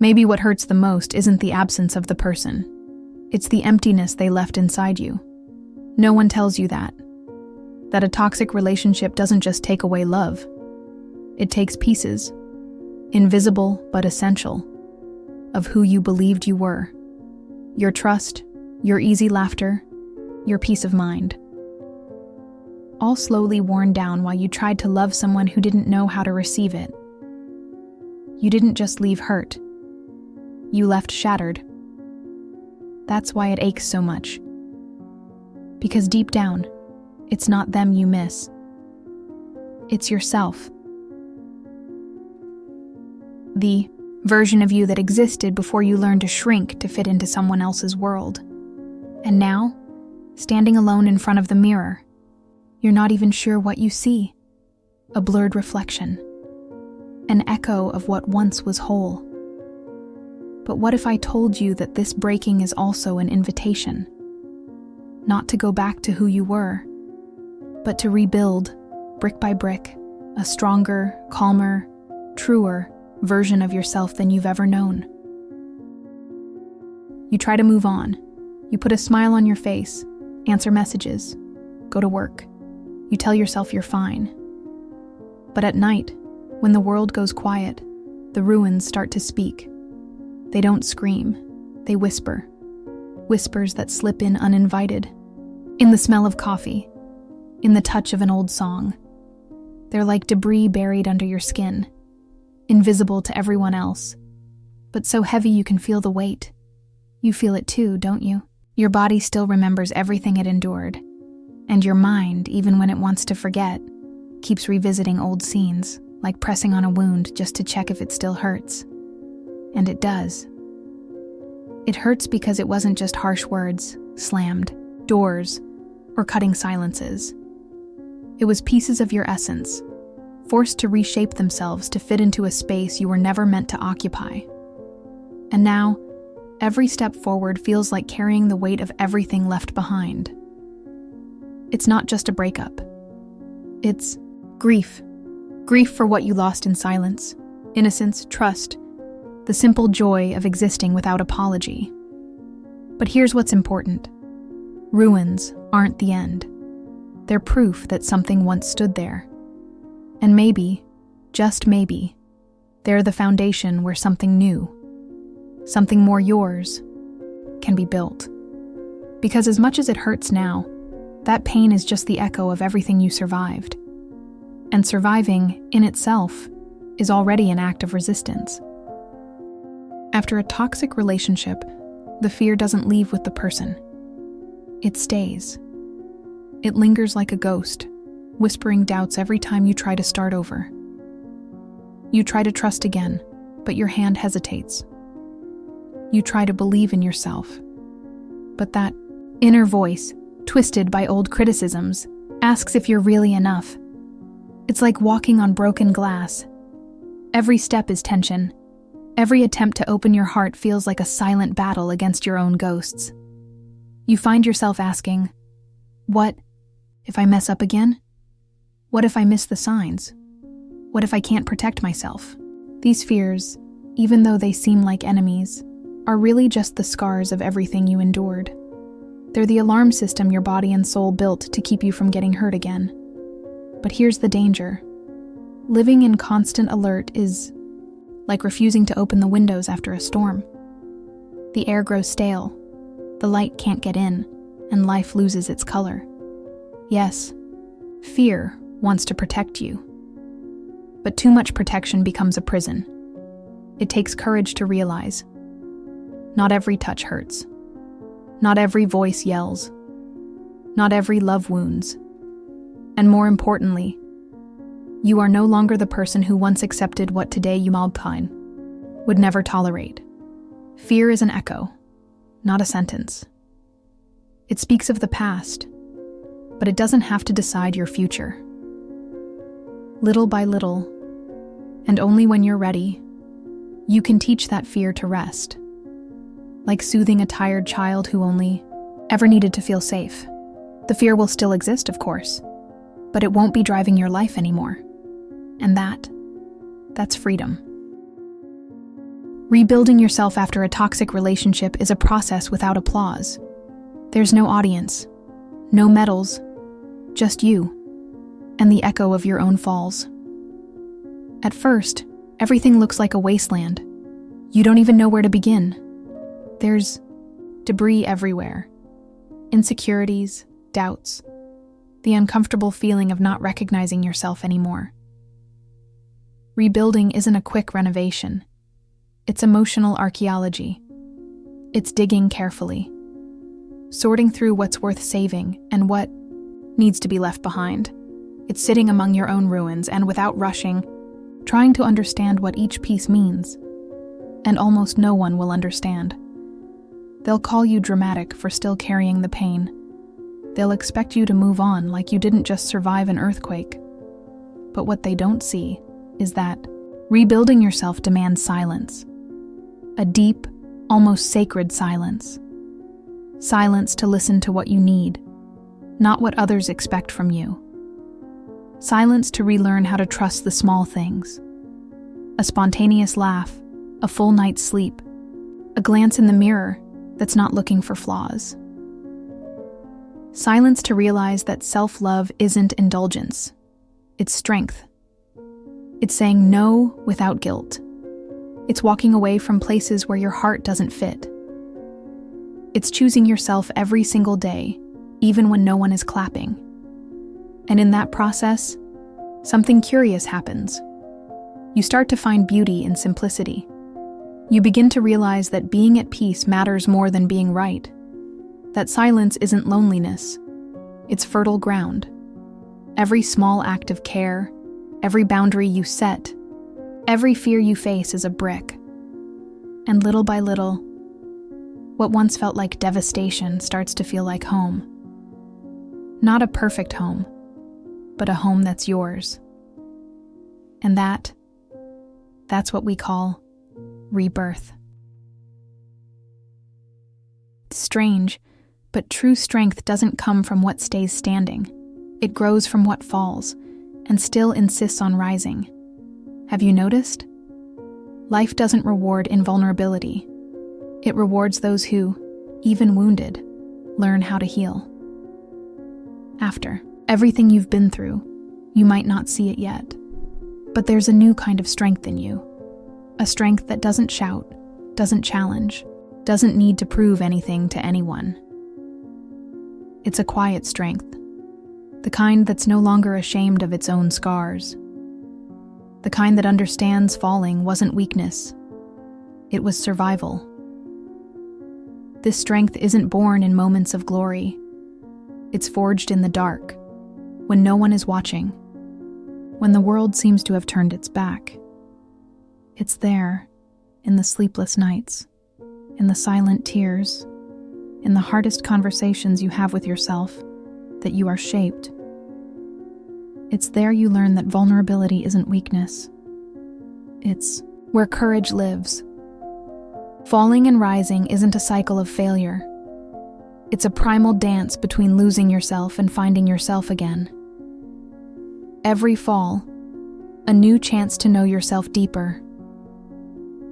Maybe what hurts the most isn't the absence of the person. It's the emptiness they left inside you. No one tells you that a toxic relationship doesn't just take away love. It takes pieces, invisible but essential, of who you believed you were. Your trust, your easy laughter, your peace of mind. All slowly worn down while you tried to love someone who didn't know how to receive it. You didn't just leave hurt. You left shattered. That's why it aches so much. Because deep down, it's not them you miss. It's yourself. The version of you that existed before you learned to shrink to fit into someone else's world. And now, standing alone in front of the mirror, you're not even sure what you see. A blurred reflection. An echo of what once was whole. But what if I told you that this breaking is also an invitation? Not to go back to who you were, but to rebuild, brick by brick, a stronger, calmer, truer version of yourself than you've ever known. You try to move on. You put a smile on your face, answer messages, go to work. You tell yourself you're fine. But at night, when the world goes quiet, the ruins start to speak. They don't scream, they whisper. Whispers that slip in uninvited. In the smell of coffee, in the touch of an old song. They're like debris buried under your skin, invisible to everyone else, but so heavy you can feel the weight. You feel it too, don't you? Your body still remembers everything it endured, and your mind, even when it wants to forget, keeps revisiting old scenes, like pressing on a wound just to check if it still hurts. And it does. It hurts because it wasn't just harsh words, slammed, doors, or cutting silences. It was pieces of your essence, forced to reshape themselves to fit into a space you were never meant to occupy. And now, every step forward feels like carrying the weight of everything left behind. It's not just a breakup. It's grief. Grief for what you lost in silence, innocence, trust, the simple joy of existing without apology. But here's what's important. Ruins aren't the end. They're proof that something once stood there. And maybe, just maybe, they're the foundation where something new, something more yours, can be built. Because as much as it hurts now, that pain is just the echo of everything you survived. And surviving, in itself, is already an act of resistance. After a toxic relationship, the fear doesn't leave with the person. It stays. It lingers like a ghost, whispering doubts every time you try to start over. You try to trust again, but your hand hesitates. You try to believe in yourself, but that inner voice, twisted by old criticisms, asks if you're really enough. It's like walking on broken glass. Every step is tension. Every attempt to open your heart feels like a silent battle against your own ghosts. You find yourself asking, what if I mess up again? What if I miss the signs? What if I can't protect myself? These fears, even though they seem like enemies, are really just the scars of everything you endured. They're the alarm system your body and soul built to keep you from getting hurt again. But here's the danger. Living in constant alert is like refusing to open the windows after a storm. The air grows stale, the light can't get in, and life loses its color. Yes, fear wants to protect you. But too much protection becomes a prison. It takes courage to realize, not every touch hurts. Not every voice yells. Not every love wounds. And more importantly, you are no longer the person who once accepted what today you malpine, would never tolerate. Fear is an echo, not a sentence. It speaks of the past, but it doesn't have to decide your future. Little by little, and only when you're ready, you can teach that fear to rest. Like soothing a tired child who only ever needed to feel safe. The fear will still exist, of course, but it won't be driving your life anymore. And that's freedom. Rebuilding yourself after a toxic relationship is a process without applause. There's no audience, no medals, just you and the echo of your own falls. At first, everything looks like a wasteland. You don't even know where to begin. There's debris everywhere, insecurities, doubts, the uncomfortable feeling of not recognizing yourself anymore. Rebuilding isn't a quick renovation. It's emotional archaeology. It's digging carefully, sorting through what's worth saving and what needs to be left behind. It's sitting among your own ruins and, without rushing, trying to understand what each piece means. And almost no one will understand. They'll call you dramatic for still carrying the pain. They'll expect you to move on like you didn't just survive an earthquake. But what they don't see is that rebuilding yourself demands silence. A deep, almost sacred silence. Silence to listen to what you need, not what others expect from you. Silence to relearn how to trust the small things. A spontaneous laugh, a full night's sleep, a glance in the mirror that's not looking for flaws. Silence to realize that self-love isn't indulgence. It's strength. It's saying no without guilt. It's walking away from places where your heart doesn't fit. It's choosing yourself every single day, even when no one is clapping. And in that process, something curious happens. You start to find beauty in simplicity. You begin to realize that being at peace matters more than being right. That silence isn't loneliness. It's fertile ground. Every small act of care, every boundary you set, every fear you face is a brick. And little by little, what once felt like devastation starts to feel like home. Not a perfect home, but a home that's yours. And that's what we call rebirth. It's strange, but true strength doesn't come from what stays standing. It grows from what falls, and still insists on rising. Have you noticed? Life doesn't reward invulnerability. It rewards those who, even wounded, learn how to heal. After everything you've been through, you might not see it yet, but there's a new kind of strength in you. A strength that doesn't shout, doesn't challenge, doesn't need to prove anything to anyone. It's a quiet strength, the kind that's no longer ashamed of its own scars. The kind that understands falling wasn't weakness, it was survival. This strength isn't born in moments of glory. It's forged in the dark, when no one is watching, when the world seems to have turned its back. It's there, in the sleepless nights, in the silent tears, in the hardest conversations you have with yourself, that you are shaped. It's there you learn that vulnerability isn't weakness. It's where courage lives. Falling and rising isn't a cycle of failure. It's a primal dance between losing yourself and finding yourself again. Every fall, a new chance to know yourself deeper.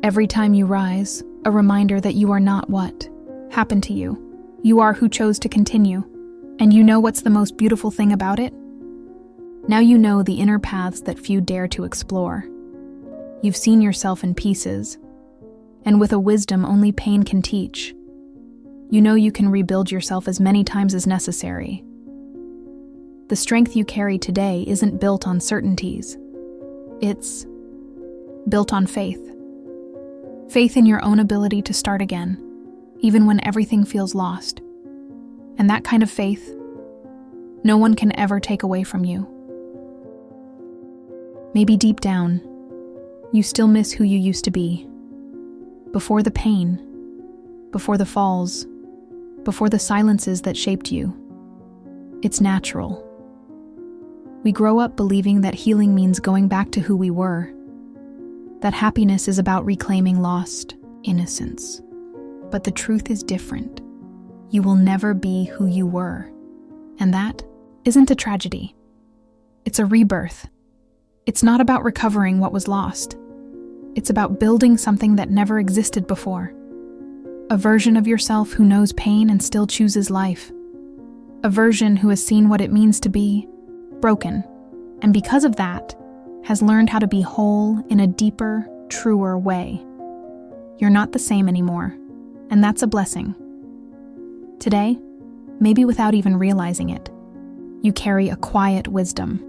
Every time you rise, a reminder that you are not what happened to you. You are who chose to continue. And you know what's the most beautiful thing about it? Now you know the inner paths that few dare to explore. You've seen yourself in pieces, and with a wisdom only pain can teach. You know you can rebuild yourself as many times as necessary. The strength you carry today isn't built on certainties. It's built on faith. Faith in your own ability to start again, even when everything feels lost. And that kind of faith, no one can ever take away from you. Maybe deep down, you still miss who you used to be. Before the pain, before the falls, before the silences that shaped you. It's natural. We grow up believing that healing means going back to who we were, that happiness is about reclaiming lost innocence. But the truth is different. You will never be who you were. And that isn't a tragedy. It's a rebirth. It's not about recovering what was lost. It's about building something that never existed before. A version of yourself who knows pain and still chooses life. A version who has seen what it means to be broken, and because of that, has learned how to be whole in a deeper, truer way. You're not the same anymore, and that's a blessing. Today, maybe without even realizing it, you carry a quiet wisdom.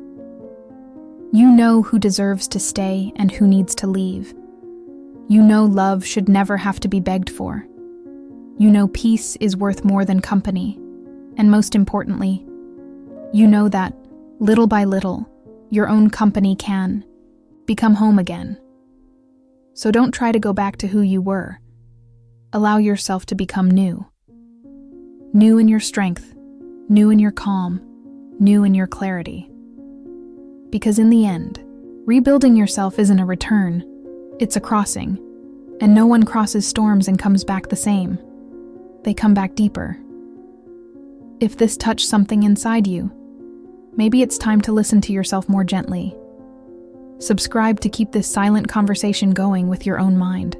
You know who deserves to stay and who needs to leave. You know love should never have to be begged for. You know peace is worth more than company. And most importantly, you know that, little by little, your own company can become home again. So don't try to go back to who you were. Allow yourself to become new. New in your strength, new in your calm, new in your clarity. Because in the end, rebuilding yourself isn't a return, it's a crossing. And no one crosses storms and comes back the same. They come back deeper. If this touched something inside you, maybe it's time to listen to yourself more gently. Subscribe to keep this silent conversation going with your own mind.